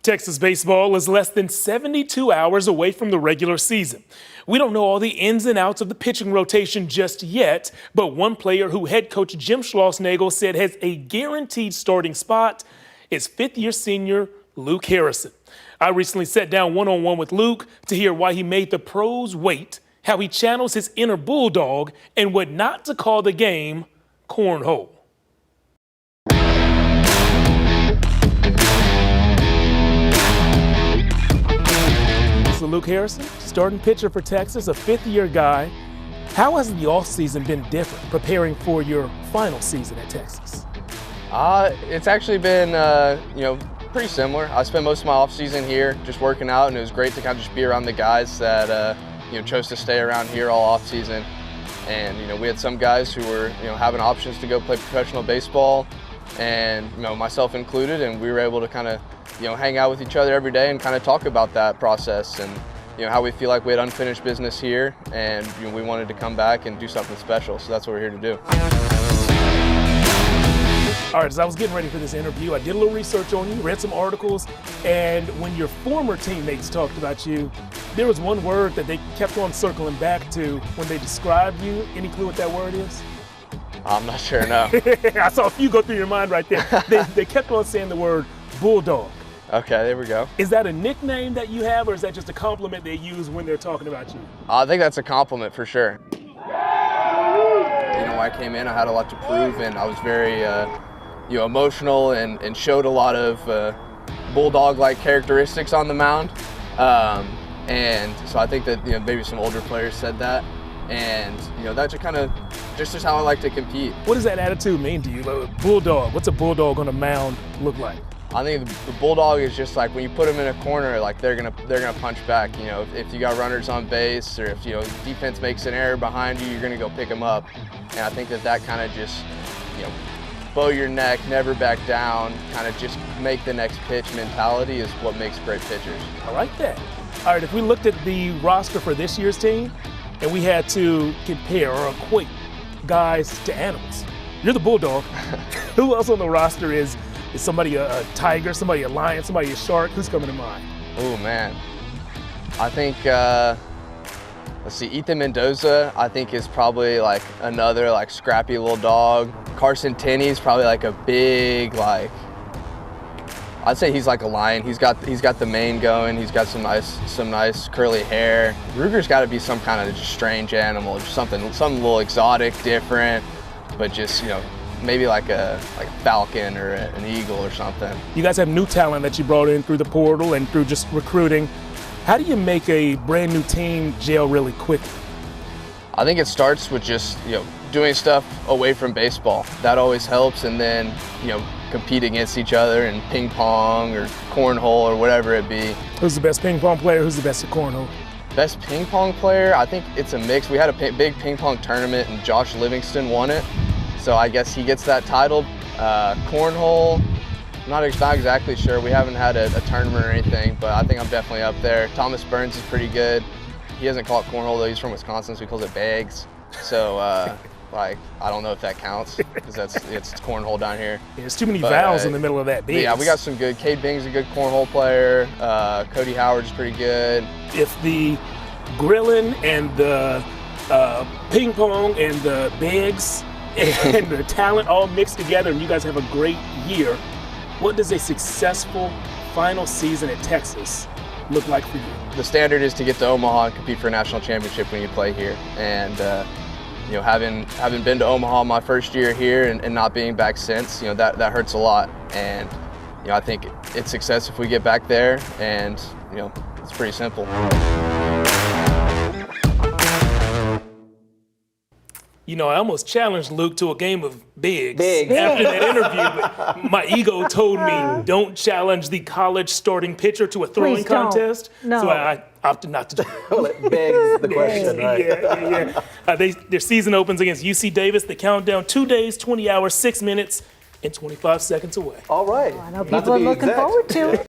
Texas baseball is less than 72 hours away from the regular season. We don't know all the ins and outs of the pitching rotation just yet, but one player who head coach Jim Schlossnagle said has a guaranteed starting spot is fifth-year senior Luke Harrison. I recently sat down one-on-one with Luke to hear why he made the pros wait, how he channels his inner bulldog, and what not to call the game cornhole. So Luke Harrison, starting pitcher for Texas, a fifth-year guy. How has the offseason been different preparing for your final season at Texas? It's actually been, pretty similar. I spent most of my offseason here just working out, and it was great to kind of just be around the guys that, chose to stay around here all offseason. And, we had some guys who were, having options to go play professional baseball, and, myself included, and we were able to kind of, hang out with each other every day and kind of talk about that process and, how we feel like we had unfinished business here, and we wanted to come back and do something special. So that's what we're here to do. All right, as I was getting ready for this interview, I did a little research on you, read some articles, and when your former teammates talked about you, there was one word that they kept on circling back to when they described you. Any clue what that word is? I'm not sure, no. I saw a few go through your mind right there. They kept on saying the word bulldog. Okay, there we go. Is that a nickname that you have, or is that just a compliment they use when they're talking about you? I think that's a compliment for sure. When I came in, I had a lot to prove, and I was very emotional and showed a lot of bulldog-like characteristics on the mound. And so I think that maybe some older players said that, and that's just how I like to compete. What does that attitude mean to you? Bulldog. What's a bulldog on a mound look like? I think the bulldog is just like when you put them in a corner, like they're gonna punch back. If you got runners on base, or if defense makes an error behind you, you're gonna go pick them up. And I think that kind of just bow your neck, never back down, kind of just make the next pitch mentality is what makes great pitchers. I like that. All right, if we looked at the roster for this year's team and we had to compare or equate guys to animals, you're the bulldog. Who else on the roster is somebody a tiger, somebody a lion, somebody a shark? Who's coming to mind? Oh man, I think let's see, Ethan Mendoza I think is probably like another like scrappy little dog. Carson Tenney's probably like a big, like, I'd say he's like a lion. He's got the mane going. He's got some nice curly hair. Ruger's got to be some kind of just strange animal, just something little exotic, different, but just maybe like a falcon or an eagle or something. You guys have new talent that you brought in through the portal and through just recruiting. How do you make a brand new team gel really quickly? I think it starts with just doing stuff away from baseball. That always helps, and then compete against each other in ping pong or cornhole or whatever it be. Who's the best ping pong player? Who's the best at cornhole? Best ping pong player? I think it's a mix. We had a big ping pong tournament and Josh Livingston won it. So I guess he gets that title. Cornhole, not exactly sure. We haven't had a tournament or anything, but I think I'm definitely up there. Thomas Burns is pretty good. He doesn't call it cornhole though. He's from Wisconsin, so he calls it bags. So I don't know if that counts because it's cornhole down here. Yeah, there's too many vowels in the middle of that. Bigs. Yeah, we got some good. Cade Bing's a good cornhole player. Cody Howard's pretty good. If the grilling and the ping pong and the bags and the talent all mixed together and you guys have a great year, what does a successful final season at Texas look like for you? The standard is to get to Omaha and compete for a national championship when you play here. And having been to Omaha my first year here and not being back since, that hurts a lot. And I think it's success if we get back there, and it's pretty simple. I almost challenged Luke to a game of bigs after that interview, but my ego told me don't challenge the college starting pitcher to a throwing contest. No. So I opted not to do it. Well, it begs the question, right? Yeah. Their season opens against UC Davis. The countdown 2 days, 20 hours, 6 minutes, and 25 seconds away. All right. I know people are looking forward to it.